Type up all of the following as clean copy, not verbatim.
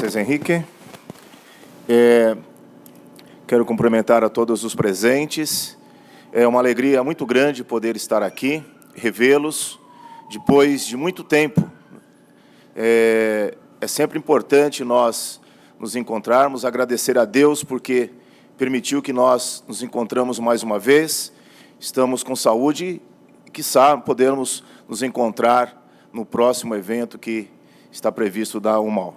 Graças, Henrique. Quero cumprimentar a todos os presentes. É uma alegria muito grande poder estar aqui, revê-los, depois de muito tempo. É sempre importante nós nos encontrarmos, agradecer a Deus porque permitiu que nós nos encontramos mais uma vez, estamos com saúde e, quiçá, podemos nos encontrar no próximo evento que está previsto da UMAL.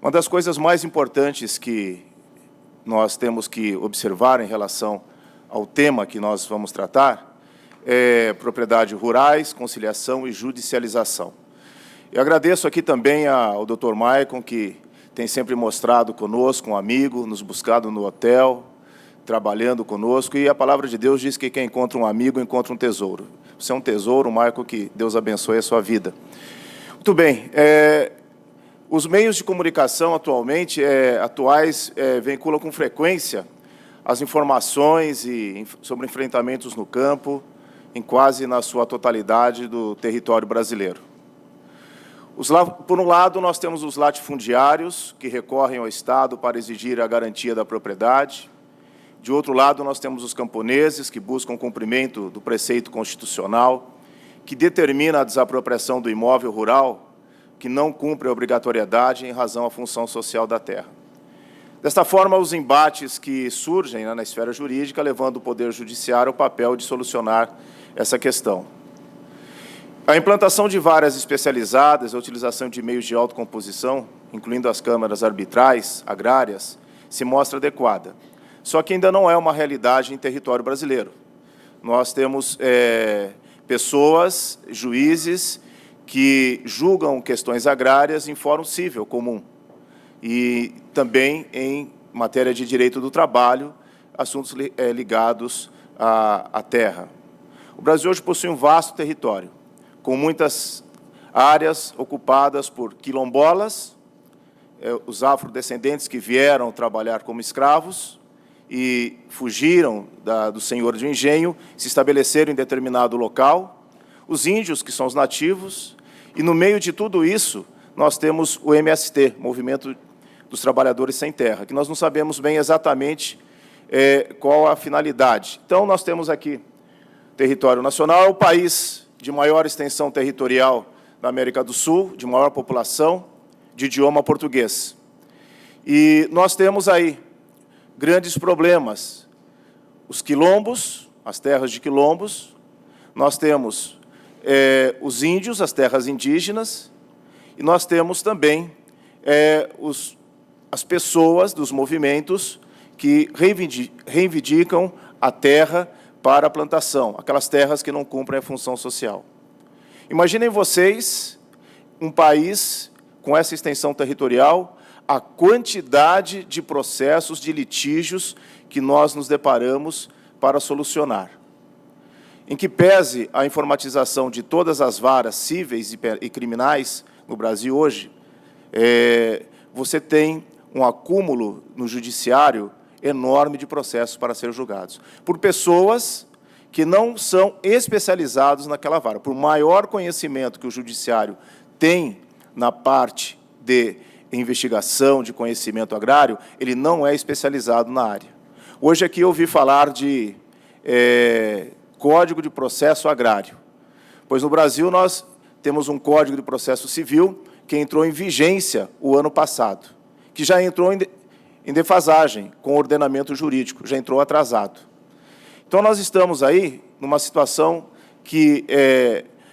Uma das coisas mais importantes que nós temos que observar em relação ao tema que nós vamos tratar é propriedades rurais, conciliação e judicialização. Eu agradeço aqui também ao Dr. Maicon, que tem sempre mostrado conosco, um amigo, nos buscado no hotel, trabalhando conosco, e a palavra de Deus diz que quem encontra um amigo encontra um tesouro. Você é um tesouro, Maicon, que Deus abençoe a sua vida. Muito bem, os meios de comunicação atualmente, veiculam com frequência as informações sobre enfrentamentos no campo, em quase na sua totalidade do território brasileiro. Por um lado, nós temos os latifundiários, que recorrem ao Estado para exigir a garantia da propriedade. De outro lado, nós temos os camponeses, que buscam o cumprimento do preceito constitucional, que determina a desapropriação do imóvel rural, que não cumpre a obrigatoriedade em razão à função social da terra. Desta forma, os embates que surgem na esfera jurídica, levando o Poder Judiciário ao papel de solucionar essa questão. A implantação de varas especializadas, a utilização de meios de autocomposição, incluindo as câmaras arbitrais, agrárias, se mostra adequada. Só que ainda não é uma realidade em território brasileiro. Nós temos pessoas, juízes, que julgam questões agrárias em fórum cível comum e também em matéria de direito do trabalho, assuntos ligados à terra. O Brasil hoje possui um vasto território, com muitas áreas ocupadas por quilombolas, os afrodescendentes que vieram trabalhar como escravos e fugiram do senhor de engenho, se estabeleceram em determinado local, os índios, que são os nativos, e no meio de tudo isso, nós temos o MST, Movimento dos Trabalhadores Sem Terra, que nós não sabemos bem exatamente qual a finalidade. Então, nós temos aqui território nacional, é o país de maior extensão territorial da América do Sul, de maior população, de idioma português. E nós temos aí grandes problemas. Os quilombos, as terras de quilombos, nós temos os índios, as terras indígenas, e nós temos também as pessoas dos movimentos que reivindicam a terra para a plantação, aquelas terras que não cumprem a função social. Imaginem vocês um país com essa extensão territorial, a quantidade de processos, de litígios que nós nos deparamos para solucionar. Em que pese a informatização de todas as varas cíveis e criminais no Brasil hoje, você tem um acúmulo no judiciário enorme de processos para serem julgados, por pessoas que não são especializados naquela vara. Por maior conhecimento que o judiciário tem na parte de investigação, de conhecimento agrário, ele não é especializado na área. Hoje aqui eu ouvi falar de Código de Processo Agrário, pois no Brasil nós temos um Código de Processo Civil que entrou em vigência o ano passado, que já entrou em defasagem com o ordenamento jurídico, já entrou atrasado. Então, nós estamos aí numa situação que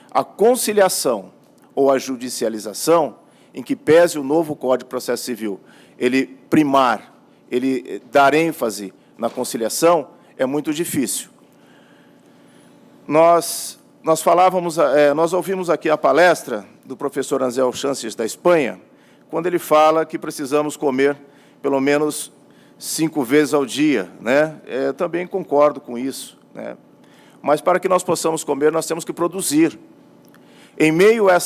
a conciliação ou a judicialização, em que pese o novo Código de Processo Civil, ele primar, ele dar ênfase na conciliação, é muito difícil. Nós ouvimos aqui a palestra do professor Ansel Chances, da Espanha, quando ele fala que precisamos comer pelo menos 5 vezes ao dia, né? Eu também concordo com isso, né? Mas para que nós possamos comer, nós temos que produzir. Em meio a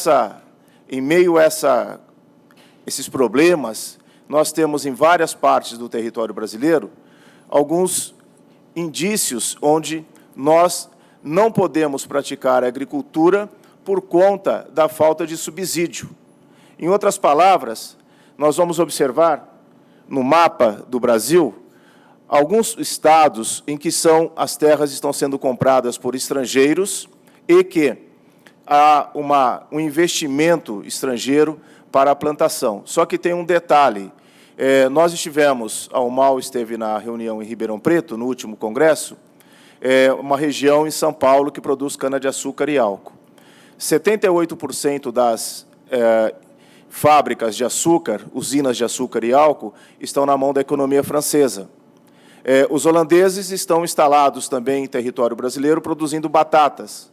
esses problemas, nós temos em várias partes do território brasileiro alguns indícios onde nós não podemos praticar a agricultura por conta da falta de subsídio. Em outras palavras, nós vamos observar no mapa do Brasil alguns estados em que as terras estão sendo compradas por estrangeiros e que há um investimento estrangeiro para a plantação. Só que tem um detalhe. Nós estivemos, a UMAL esteve na reunião em Ribeirão Preto, no último congresso, uma região em São Paulo que produz cana-de-açúcar e álcool. 78% das fábricas de açúcar, usinas de açúcar e álcool, estão na mão da economia francesa. Os holandeses estão instalados também em território brasileiro, produzindo batatas.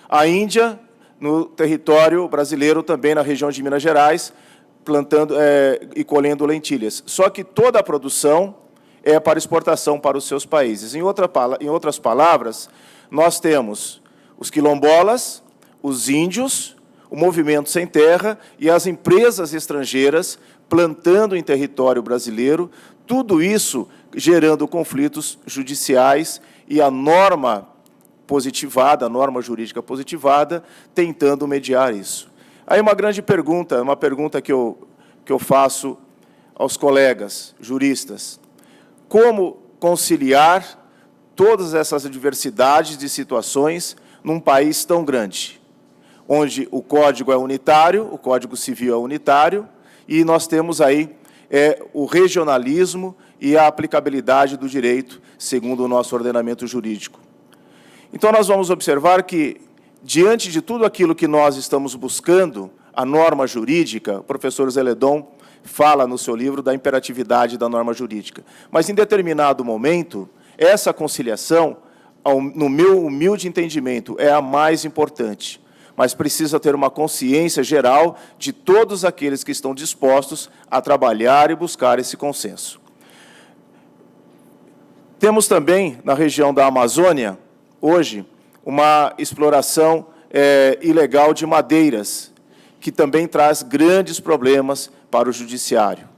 A Índia, no território brasileiro, também na região de Minas Gerais, plantando e colhendo lentilhas. Só que toda a produção é para exportação para os seus países. Em outras palavras, nós temos os quilombolas, os índios, o movimento sem terra e as empresas estrangeiras plantando em território brasileiro, tudo isso gerando conflitos judiciais e a norma positivada, a norma jurídica positivada, tentando mediar isso. Aí uma grande pergunta, uma pergunta que eu faço aos colegas juristas. Como conciliar todas essas diversidades de situações num país tão grande, onde o Código é unitário, o Código Civil é unitário, e nós temos aí o regionalismo e a aplicabilidade do direito, segundo o nosso ordenamento jurídico. Então, nós vamos observar que, diante de tudo aquilo que nós estamos buscando, a norma jurídica, o professor Zeledon fala no seu livro da imperatividade da norma jurídica. Mas, em determinado momento, essa conciliação, no meu humilde entendimento, é a mais importante. Mas precisa ter uma consciência geral de todos aqueles que estão dispostos a trabalhar e buscar esse consenso. Temos também, na região da Amazônia, hoje, uma exploração ilegal de madeiras, que também traz grandes problemas para o judiciário.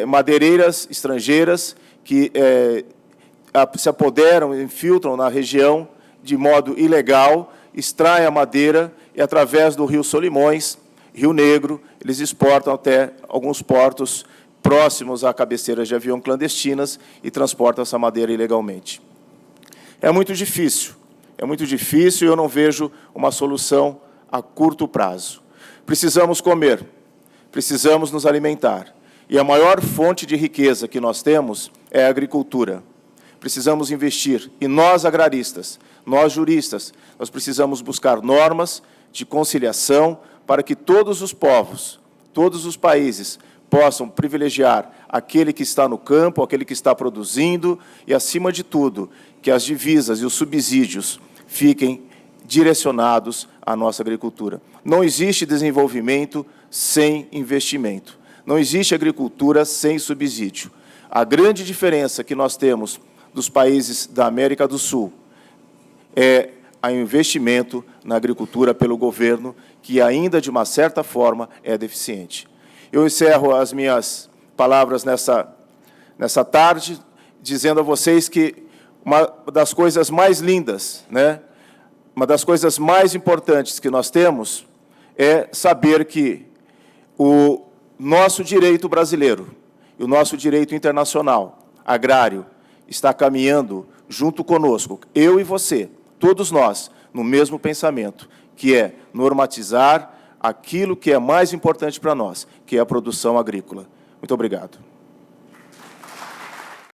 Madeireiras estrangeiras que se apoderam, infiltram na região de modo ilegal, extraem a madeira e, através do Rio Solimões, Rio Negro, eles exportam até alguns portos próximos a cabeceiras de avião clandestinas e transportam essa madeira ilegalmente. É muito difícil e eu não vejo uma solução a curto prazo. Precisamos comer, precisamos nos alimentar. E a maior fonte de riqueza que nós temos é a agricultura. Precisamos investir. E nós, agraristas, nós, juristas, nós precisamos buscar normas de conciliação para que todos os povos, todos os países, possam privilegiar aquele que está no campo, aquele que está produzindo e, acima de tudo, que as divisas e os subsídios fiquem direcionados à nossa agricultura. Não existe desenvolvimento sem investimento. Não existe agricultura sem subsídio. A grande diferença que nós temos dos países da América do Sul é o investimento na agricultura pelo governo, que ainda, de uma certa forma, é deficiente. Eu encerro as minhas palavras nessa tarde, dizendo a vocês que uma das coisas mais lindas, uma das coisas mais importantes que nós temos é saber que o nosso direito brasileiro e o nosso direito internacional agrário está caminhando junto conosco, eu e você, todos nós, no mesmo pensamento, que é normatizar aquilo que é mais importante para nós, que é a produção agrícola. Muito obrigado.